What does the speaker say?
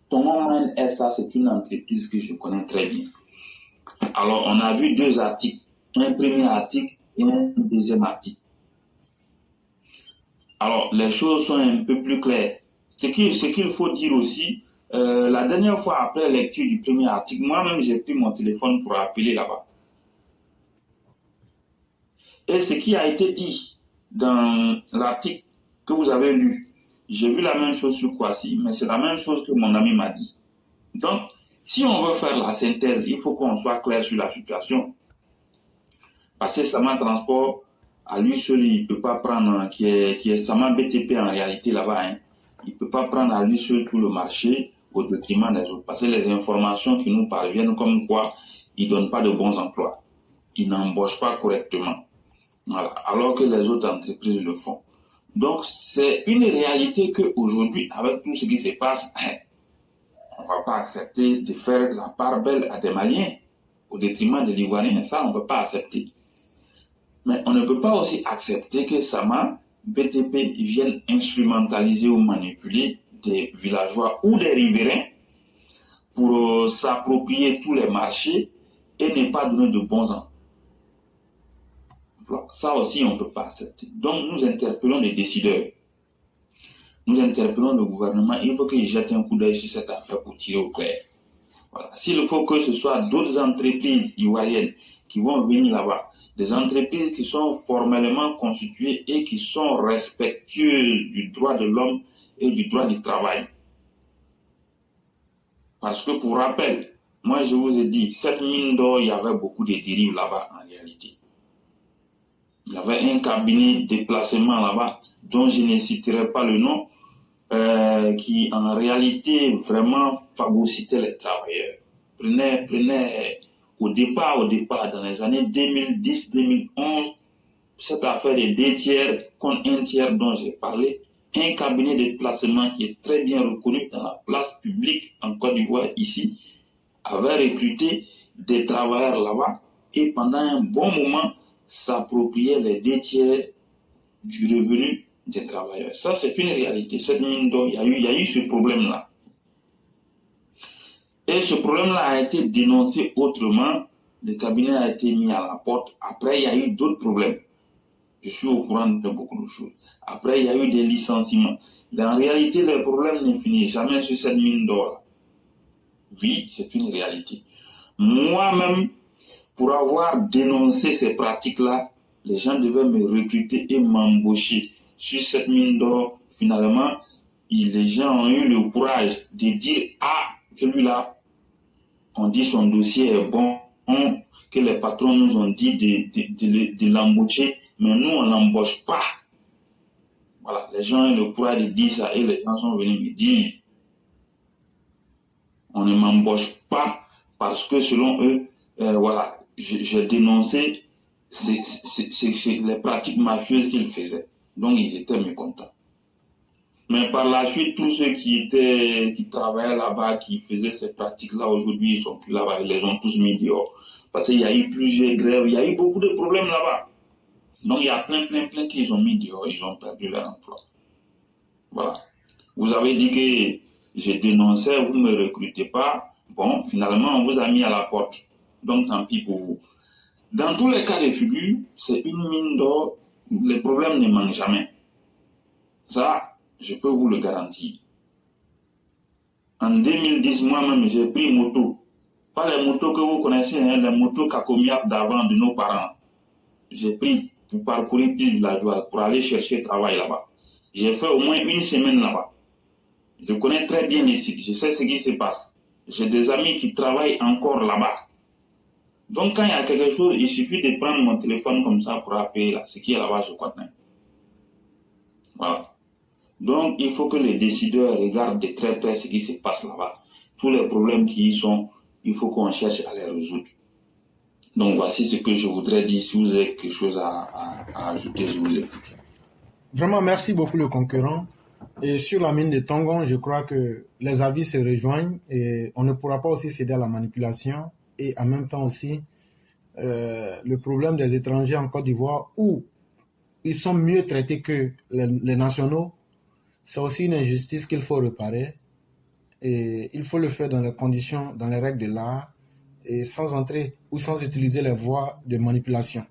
Tongon Mine SA, c'est une entreprise que je connais très bien. Alors, on a vu 2 articles, un premier article et un deuxième article. Alors, les choses sont un peu plus claires. Ce qu'il faut dire aussi, la dernière fois, après la lecture du premier article, moi-même, j'ai pris mon téléphone pour appeler là-bas. Et ce qui a été dit dans l'article que vous avez lu, j'ai vu la même chose sur Kwasi, mais c'est la même chose que mon ami m'a dit. Donc, si on veut faire la synthèse, il faut qu'on soit clair sur la situation. Parce que Sama Transport, à lui seul, il ne peut pas prendre, qui est Sama BTP en réalité là-bas, hein. Il ne peut pas prendre à lui seul tout le marché au détriment des autres. Parce que les informations qui nous parviennent comme quoi ils ne donnent pas de bons emplois. Ils n'embauchent pas correctement. Voilà. Alors que les autres entreprises le font. Donc, c'est une réalité qu'aujourd'hui, avec tout ce qui se passe, on ne va pas accepter de faire la part belle à des Maliens au détriment des Ivoiriens. Ça, on ne peut pas accepter. Mais on ne peut pas aussi accepter que Sama, BTP, viennent instrumentaliser ou manipuler des villageois ou des riverains pour s'approprier tous les marchés et ne pas donner de bons emplois. Ça aussi, on ne peut pas accepter. Donc, nous interpellons les décideurs. Nous interpellons le gouvernement. Il faut qu'il jette un coup d'œil sur cette affaire pour tirer au clair. Voilà. S'il faut que ce soit d'autres entreprises ivoiriennes qui vont venir là-bas, des entreprises qui sont formellement constituées et qui sont respectueuses du droit de l'homme et du droit du travail. Parce que pour rappel, moi je vous ai dit, cette mine d'or, il y avait beaucoup de dérives là-bas en réalité. Il y avait un cabinet de placement là-bas, dont je ne citerai pas le nom, qui en réalité vraiment phagocytait les travailleurs. Prenez au départ, dans les années 2010-2011, cette affaire des 2 tiers contre 1 tiers dont j'ai parlé, un cabinet de placement qui est très bien reconnu dans la place publique en Côte d'Ivoire ici, avait recruté des travailleurs là-bas et pendant un bon moment s'appropriait les 2 tiers du revenu des travailleurs. Ça, c'est une réalité. Cette mine d'or, il y a eu ce problème-là. Et ce problème-là a été dénoncé autrement. Le cabinet a été mis à la porte. Après, il y a eu d'autres problèmes. Je suis au courant de beaucoup de choses. Après, il y a eu des licenciements. En réalité, les problèmes ne finissent jamais sur cette mine d'or. Oui, c'est une réalité. Moi-même, pour avoir dénoncé ces pratiques-là, les gens devaient me recruter et m'embaucher sur cette mine d'or. Finalement, les gens ont eu le courage de dire « Ah, celui-là, on dit son dossier est bon, que les patrons nous ont dit de l'embaucher, mais nous, on ne l'embauche pas. » Voilà, les gens ont eu le courage de dire ça et les gens sont venus me dire « On ne m'embauche pas parce que selon eux, voilà, j'ai dénoncé les pratiques mafieuses qu'ils faisaient. » Donc, ils étaient mécontents. Mais par la suite, tous ceux qui travaillaient là-bas, qui faisaient ces pratiques-là, aujourd'hui, ils sont plus là-bas, ils les ont tous mis dehors. Parce qu'il y a eu plusieurs grèves, il y a eu beaucoup de problèmes là-bas. Donc, il y a plein qu'ils ont mis dehors, ils ont perdu leur emploi. Voilà. Vous avez dit que je dénonçais, vous ne me recrutez pas. Bon, finalement, on vous a mis à la porte. Donc, tant pis pour vous. Dans tous les cas de figure, c'est une mine d'or, les problèmes ne manquent jamais. Ça, je peux vous le garantir. En 2010, moi-même, j'ai pris moto. Pas les motos que vous connaissez, hein, les motos Kakomiap d'avant de nos parents. J'ai pris pour parcourir plus de la joie, pour aller chercher travail là-bas. J'ai fait au moins 1 semaine là-bas. Je connais très bien les sites, je sais ce qui se passe. J'ai des amis qui travaillent encore là-bas. Donc quand il y a quelque chose, il suffit de prendre mon téléphone comme ça pour appeler là, ce qui est là-bas, je crois. Voilà. Donc il faut que les décideurs regardent de très près ce qui se passe là-bas. Tous les problèmes qui y sont, il faut qu'on cherche à les résoudre. Donc voici ce que je voudrais dire. Si vous avez quelque chose à ajouter, je vous écoute. Vraiment, merci beaucoup le concurrent. Et sur la mine de Tongon, je crois que les avis se rejoignent et on ne pourra pas aussi céder à la manipulation. Et en même temps aussi, le problème des étrangers en Côte d'Ivoire où ils sont mieux traités que les nationaux, c'est aussi une injustice qu'il faut réparer. Et il faut le faire dans les conditions, dans les règles de l'art et sans entrer ou sans utiliser les voies de manipulation.